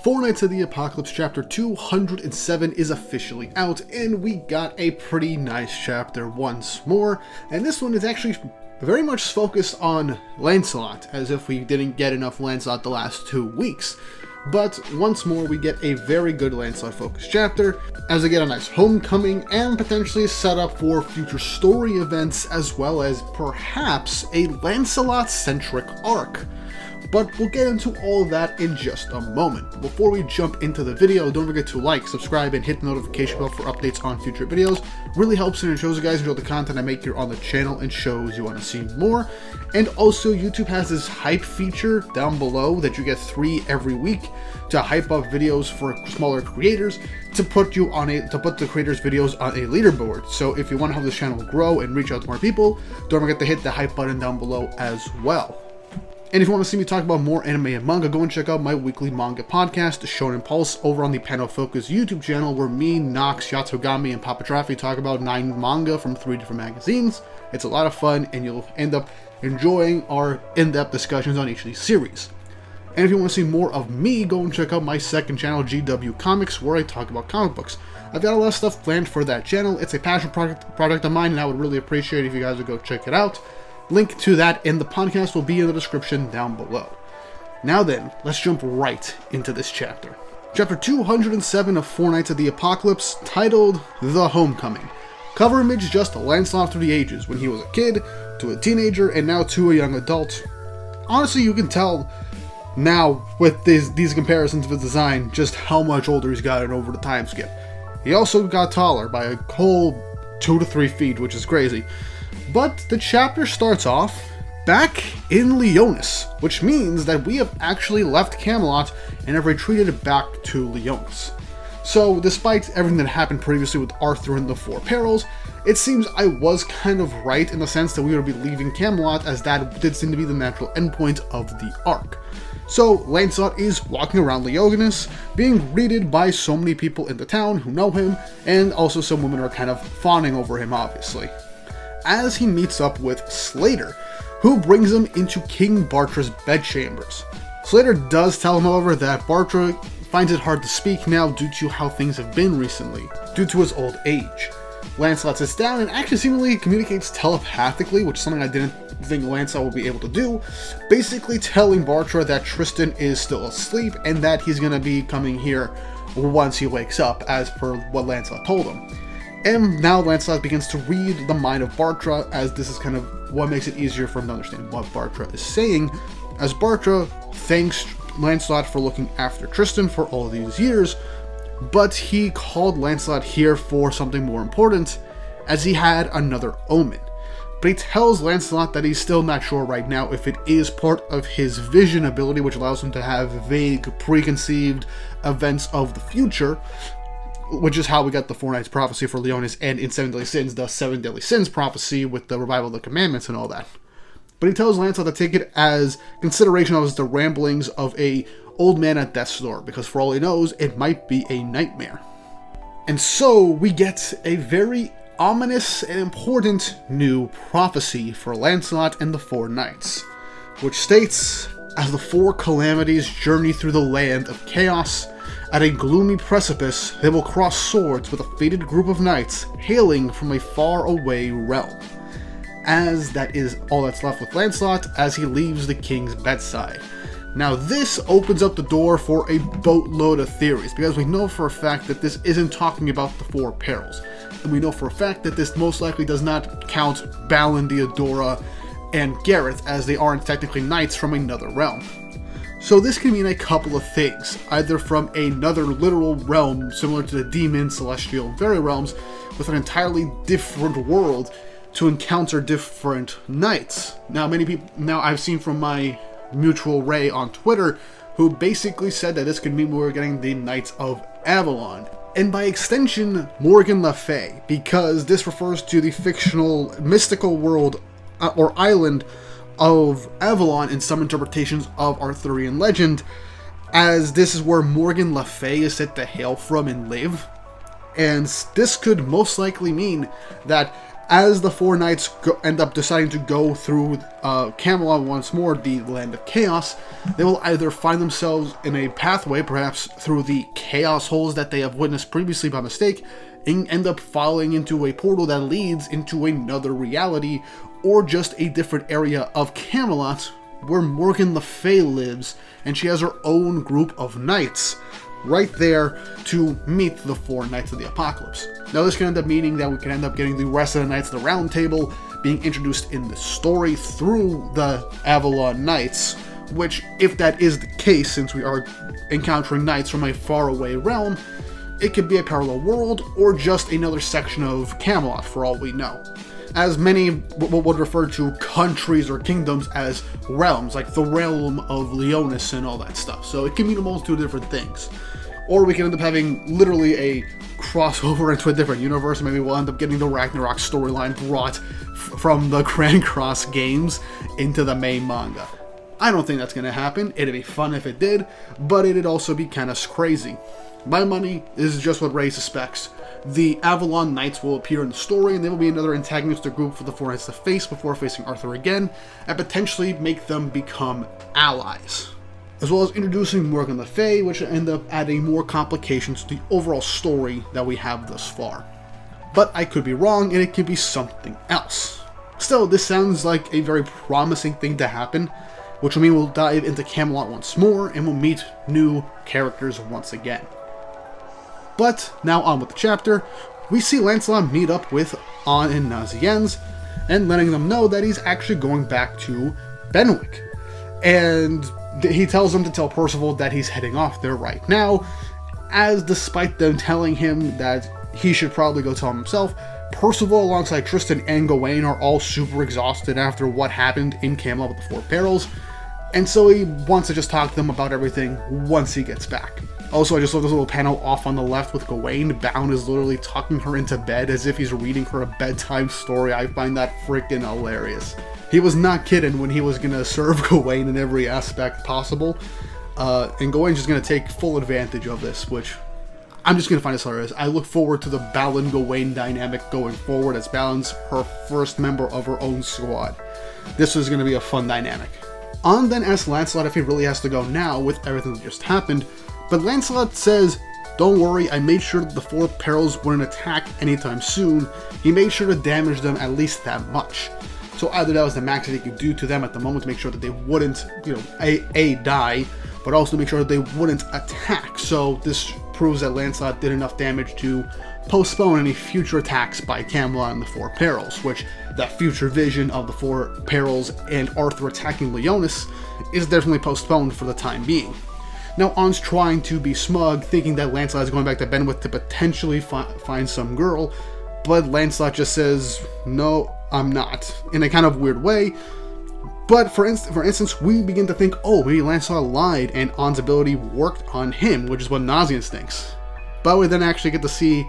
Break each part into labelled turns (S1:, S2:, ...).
S1: Four Knights of the Apocalypse chapter 207 is officially out, and we got a pretty nice chapter once more, and this one is actually very much focused on Lancelot, as if we didn't get enough Lancelot the last 2 weeks. But once more we get a very good Lancelot focused chapter, as we get a nice homecoming and potentially set up for future story events, as well as perhaps a Lancelot centric arc. But we'll get into all of that in just a moment. Before we jump into the video, don't forget to like, subscribe, and hit the notification bell for updates on future videos. Really helps and it shows you guys enjoy the content I make here on the channel and shows you want to see more. And also, YouTube has this hype feature down below that you get 3 every week to hype up videos for smaller creators to put the creators' videos on a leaderboard. So if you want to have this channel grow and reach out to more people, don't forget to hit the hype button down below as well. And if you want to see me talk about more anime and manga, go and check out my weekly manga podcast, Shonen Pulse, over on the Panel Focus YouTube channel, where me, Nox, Yatsugami, and Papa Traffic talk about 9 manga from 3 different magazines. It's a lot of fun, and you'll end up enjoying our in-depth discussions on each of these series. And if you want to see more of me, go and check out my second channel, GW Comics, where I talk about comic books. I've got a lot of stuff planned for that channel. It's a passion project of mine, and I would really appreciate it if you guys would go check it out. Link to that in the podcast will be in the description down below. Now then, let's jump right into this chapter. Chapter 207 of Four Knights of the Apocalypse, titled The Homecoming. Cover image just Lancelot through the ages, when he was a kid, to a teenager, and now to a young adult. Honestly, you can tell now with these comparisons of his design just how much older he's gotten over the time skip. He also got taller by a whole 2 to 3 feet, which is crazy. But the chapter starts off back in Leonis, which means that we have actually left Camelot and have retreated back to Leonis. So despite everything that happened previously with Arthur and the Four Perils, it seems I was kind of right in the sense that we would be leaving Camelot, as that did seem to be the natural endpoint of the arc. So Lancelot is walking around Leonis, being greeted by so many people in the town who know him, and also some women are kind of fawning over him, obviously, as he meets up with Slater, who brings him into King Bartra's bedchambers. Slater does tell him, however, that Bartra finds it hard to speak now due to how things have been recently, due to his old age. Lancelot sits down and actually seemingly communicates telepathically, which is something I didn't think Lancelot would be able to do, basically telling Bartra that Tristan is still asleep and that he's going to be coming here once he wakes up, as per what Lancelot told him. And now Lancelot begins to read the mind of Bartra, as this is kind of what makes it easier for him to understand what Bartra is saying, as Bartra thanks Lancelot for looking after Tristan for all these years, but he called Lancelot here for something more important, as he had another omen. But he tells Lancelot that he's still not sure right now if it is part of his vision ability, which allows him to have vague, preconceived events of the future, which is how we got the Four Knights prophecy for Leonis, and in 7 Deadly Sins, the 7 Deadly Sins prophecy with the revival of the commandments and all that. But he tells Lancelot to take it as consideration of the ramblings of a old man at death's door, because for all he knows, it might be a nightmare. And so we get a very ominous and important new prophecy for Lancelot and the Four Knights, which states, as the 4 calamities journey through the land of chaos, at a gloomy precipice, they will cross swords with a fated group of knights hailing from a far-away realm. As that is all that's left with Lancelot as he leaves the king's bedside. Now this opens up the door for a boatload of theories, because we know for a fact that this isn't talking about the Four Perils. And we know for a fact that this most likely does not count Balin, Theodora, and Gareth, as they aren't technically knights from another realm. So this can mean a couple of things, either from another literal realm similar to the demon, celestial, and fairy realms, with an entirely different world to encounter different knights. Now I've seen from my mutual Ray on Twitter, who basically said that this could mean we're getting the Knights of Avalon, and by extension Morgan Le Fay, because this refers to the fictional mystical world or island of Avalon in some interpretations of Arthurian legend, as this is where Morgan Le Fay is said to hail from and live. And this could most likely mean that As the four knights end up deciding to go through Camelot once more, the land of chaos, they will either find themselves in a pathway, perhaps through the chaos holes that they have witnessed previously by mistake, and end up falling into a portal that leads into another reality, or just a different area of Camelot where Morgan Le Fay lives, and she has her own group of knights right there to meet the four Knights of the Apocalypse. Now this can end up meaning that we can end up getting the rest of the Knights of the Round Table being introduced in the story through the Avalon Knights, which, if that is the case, since we are encountering knights from a faraway realm, it could be a parallel world or just another section of Camelot for all we know. As many would refer to countries or kingdoms as realms, like the realm of Leonis and all that stuff. So it can mean a multitude of different things. Or we can end up having literally a crossover into a different universe. Maybe we'll end up getting the Ragnarok storyline brought from the Grand Cross games into the main manga. I don't think that's going to happen. It'd be fun if it did, but it'd also be kind of crazy. My money is just what Ray suspects. The Avalon Knights will appear in the story, and they will be another antagonistic group for the Four Knights to face before facing Arthur again, and potentially make them become allies. As well as introducing Morgan Le Fay, which will end up adding more complications to the overall story that we have thus far. But I could be wrong, and it could be something else. Still, this sounds like a very promising thing to happen, which will mean we'll dive into Camelot once more, and we'll meet new characters once again. But now on with the chapter, we see Lancelot meet up with Anne and Naziennes, and letting them know that he's actually going back to Benwick. And he tells them to tell Percival that he's heading off there right now, as despite them telling him that he should probably go tell him himself, Percival alongside Tristan and Gawain are all super exhausted after what happened in Camelot with the Four Perils, and so he wants to just talk to them about everything once he gets back. Also, I just love this little panel off on the left with Gawain. Bound is literally tucking her into bed as if he's reading her a bedtime story. I find that freaking hilarious. He was not kidding when he was going to serve Gawain in every aspect possible. And Gawain's just going to take full advantage of this, which I'm just going to find this hilarious. I look forward to the Balin-Gawain dynamic going forward, as Balin's her first member of her own squad. This is going to be a fun dynamic. Anne then asks Lancelot if he really has to go now with everything that just happened, but Lancelot says, "Don't worry, I made sure that the Four Perils wouldn't attack anytime soon. He made sure to damage them at least that much." So either that was the max that he could do to them at the moment to make sure that they wouldn't, A, die, but also make sure that they wouldn't attack. So this proves that Lancelot did enough damage to postpone any future attacks by Camelot and the Four Perils, which that future vision of the Four Perils and Arthur attacking Leonis is definitely postponed for the time being. Now, Anne's trying to be smug, thinking that Lancelot is going back to Benwick to potentially find some girl, but Lancelot just says, "No, I'm not," in a kind of weird way. But for instance, we begin to think, oh, maybe Lancelot lied and Anne's ability worked on him, which is what Naziennes thinks. But we then actually get to see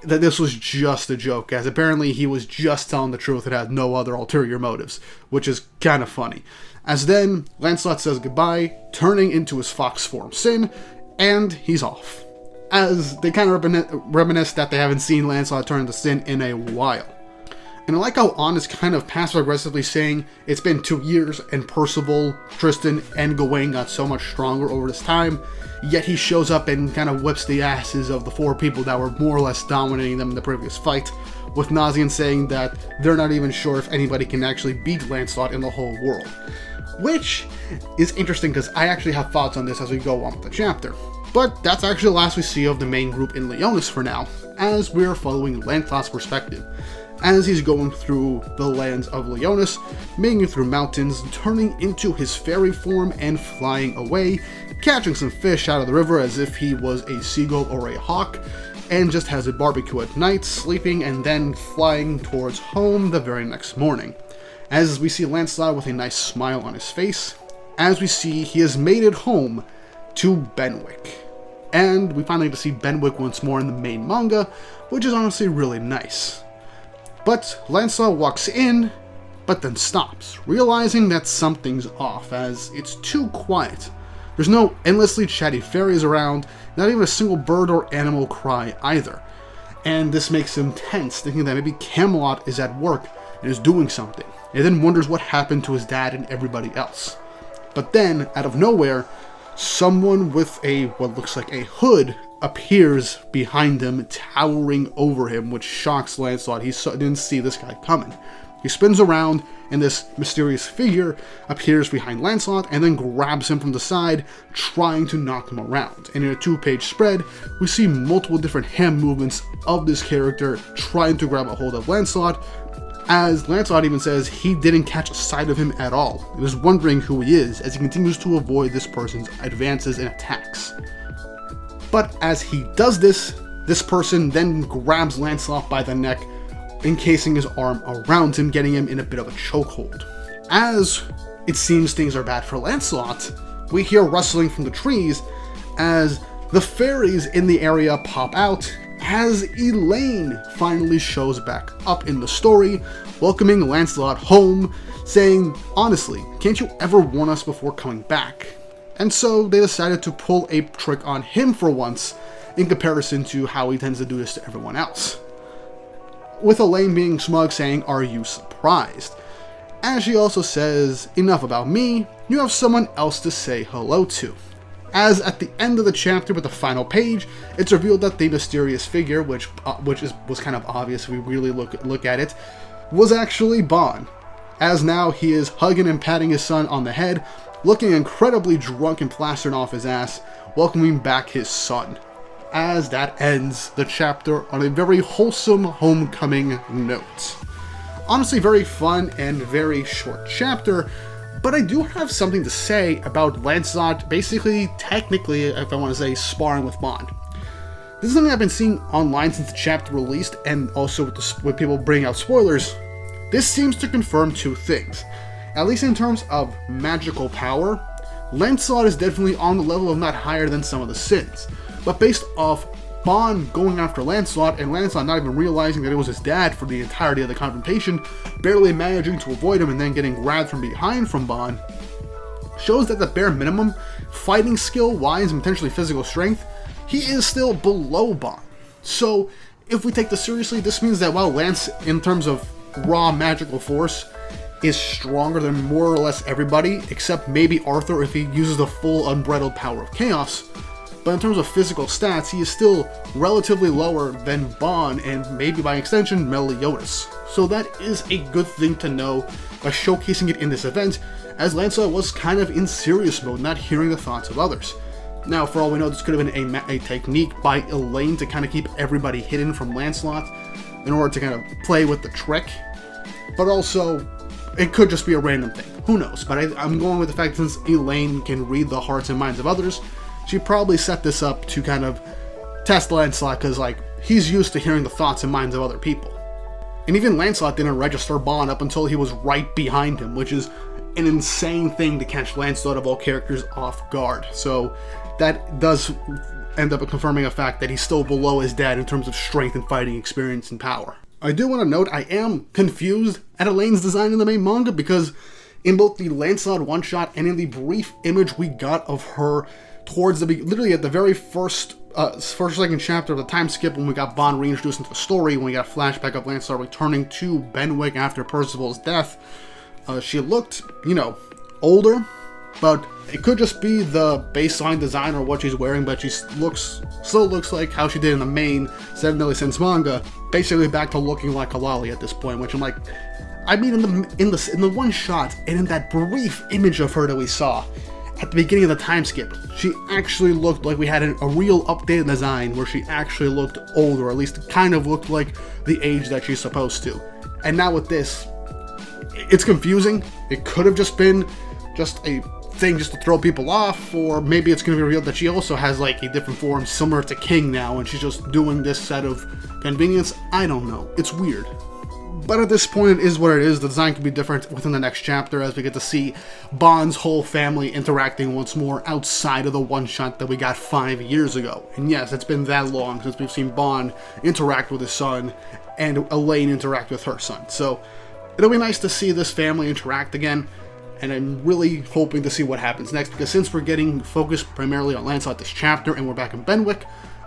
S1: that this was just a joke, as apparently he was just telling the truth and had no other ulterior motives, which is kind of funny. As then, Lancelot says goodbye, turning into his fox form Sin, and he's off. As they kind of reminisce that they haven't seen Lancelot turn into Sin in a while. And I like how Anne is kind of passive-aggressively saying it's been 2 years and Percival, Tristan, and Gawain got so much stronger over this time, yet he shows up and kind of whips the asses of the four people that were more or less dominating them in the previous fight, with Naziennes saying that they're not even sure if anybody can actually beat Lancelot in the whole world. Which is interesting because I actually have thoughts on this as we go on with the chapter. But that's actually the last we see of the main group in Leonis for now, as we're following Lancelot's perspective, as he's going through the lands of Leonis, making it through mountains, turning into his fairy form and flying away, catching some fish out of the river as if he was a seagull or a hawk, and just has a barbecue at night, sleeping, and then flying towards home the very next morning. As we see Lancelot with a nice smile on his face, as we see he has made it home to Benwick. And we finally get to see Benwick once more in the main manga, which is honestly really nice. But Lancelot walks in, but then stops, realizing that something's off, as it's too quiet. There's no endlessly chatty fairies around, not even a single bird or animal cry either. and this makes him tense, thinking that maybe Camelot is at work and is doing something, and then wonders what happened to his dad and everybody else. But then, out of nowhere, someone with what looks like a hood appears behind him, towering over him, which shocks Lancelot. He didn't see this guy coming. He spins around, and this mysterious figure appears behind Lancelot and then grabs him from the side, trying to knock him around. And in a 2-page spread, we see multiple different hand movements of this character trying to grab a hold of Lancelot, as Lancelot even says he didn't catch sight of him at all, and is wondering who he is as he continues to avoid this person's advances and attacks. But as he does this person then grabs Lancelot by the neck, encasing his arm around him, getting him in a bit of a chokehold. As it seems things are bad for Lancelot, we hear rustling from the trees as the fairies in the area pop out, as Elaine finally shows back up in the story, welcoming Lancelot home, saying, "Honestly, can't you ever warn us before coming back?" And so they decided to pull a trick on him for once, in comparison to how he tends to do this to everyone else. With Elaine being smug, saying, "Are you surprised?" As she also says, "Enough about me, you have someone else to say hello to." As at the end of the chapter with the final page, it's revealed that the mysterious figure, which was kind of obvious if we really look at it, was actually Bon. As now he is hugging and patting his son on the head, looking incredibly drunk and plastered off his ass, welcoming back his son. As that ends the chapter on a very wholesome homecoming note. Honestly, very fun and very short chapter, but I do have something to say about Lancelot, basically, technically, if I want to say, sparring with Bon. This is something I've been seeing online since the chapter released, and also with people bringing out spoilers. This seems to confirm two things. At least in terms of magical power, Lancelot is definitely on the level of not higher than some of the Sins. But based off Bon going after Lancelot, and Lancelot not even realizing that it was his dad for the entirety of the confrontation, barely managing to avoid him and then getting grabbed from behind from Bon, shows that the bare minimum, fighting skill-wise and potentially physical strength, he is still below Bon. So, if we take this seriously, this means that while Lance, in terms of raw magical force, is stronger than more or less everybody, except maybe Arthur if he uses the full unbridled power of chaos, but in terms of physical stats, he is still relatively lower than Bon and maybe by extension Meliodas. So that is a good thing to know by showcasing it in this event, as Lancelot was kind of in serious mode, not hearing the thoughts of others. Now, for all we know, this could have been a technique by Elaine to kind of keep everybody hidden from Lancelot in order to kind of play with the trick, but also it could just be a random thing. Who knows? But I'm going with the fact that since Elaine can read the hearts and minds of others, she probably set this up to kind of test Lancelot, because he's used to hearing the thoughts and minds of other people. And even Lancelot didn't register Bon up until he was right behind him, which is an insane thing to catch Lancelot of all characters off guard. So that does end up confirming a fact that he's still below his dad in terms of strength and fighting experience and power. I do want to note I am confused at Elaine's design in the main manga, because in both the Lancelot one-shot and in the brief image we got of her towards literally at the very first second chapter of the time skip, when we got Bon reintroduced into the story, when we got a flashback of Lancelot returning to Benwick after Percival's death, she looked, older, but it could just be the baseline design or what she's wearing, but she still looks like how she did in the main Seven Deadly Sins manga, basically back to looking like a lolly at this point, which I'm like, I mean, in the one shot and in that brief image of her that we saw at the beginning of the time skip, she actually looked like we had a real updated design where she actually looked older, or at least kind of looked like the age that she's supposed to. And now with this, it's confusing. It could have just been just a thing just to throw people off, or maybe it's going to be revealed that she also has a different form similar to King now, and she's just doing this set of convenience. I don't know. It's weird. But at this point, it is what it is. The design could be different within the next chapter, as we get to see Bon's whole family interacting once more outside of the one-shot that we got 5 years ago. And yes, it's been that long since we've seen Bon interact with his son and Elaine interact with her son. So it'll be nice to see this family interact again, and I'm really hoping to see what happens next, because since we're getting focused primarily on Lancelot this chapter and we're back in Benwick,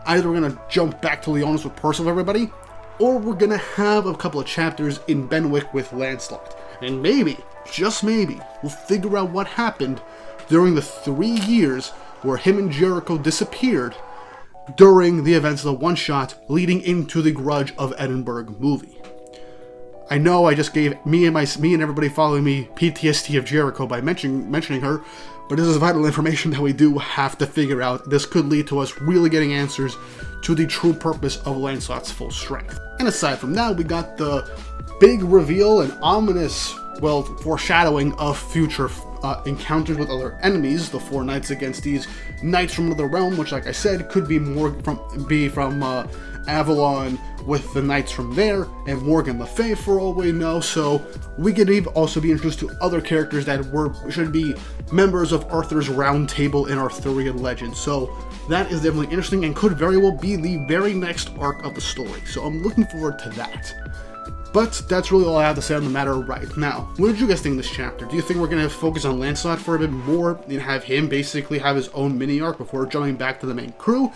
S1: Either we're going to jump back to Leonis with Percival, everybody, or we're going to have a couple of chapters in Benwick with Lancelot. And maybe, just maybe, we'll figure out what happened during the 3 years where him and Jericho disappeared during the events of the one-shot leading into the Grudge of Edinburgh movie. I know I just gave me and everybody following me PTSD of Jericho by mentioning her, but this is vital information that we do have to figure out. This could lead to us really getting answers to the true purpose of Lancelot's full strength. And aside from that, we got the big reveal and ominous, well, foreshadowing of future encounters with other enemies. The 4 knights against these knights from another realm, which, like I said, could be from Avalon with the knights from there, and Morgan Le Fay for all we know. So we could also be introduced to other characters that should be members of Arthur's Round Table in Arthurian legend. So that is definitely interesting and could very well be the very next arc of the story. So I'm looking forward to that. But that's really all I have to say on the matter right now. What did you guys think of this chapter? Do you think we're going to focus on Lancelot for a bit more and have him basically have his own mini arc before jumping back to the main crew?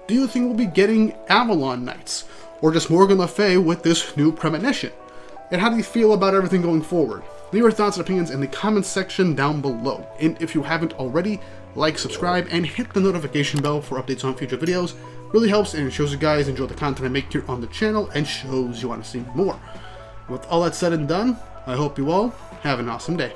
S1: Do you think we'll be getting Avalon Knights? Or just Morgan Le Fay with this new premonition? And how do you feel about everything going forward? Leave your thoughts and opinions in the comments section down below. And if you haven't already, like, subscribe, and hit the notification bell for updates on future videos. Really helps, and it shows you guys enjoy the content I make here on the channel and shows you want to see more. With all that said and done, I hope you all have an awesome day.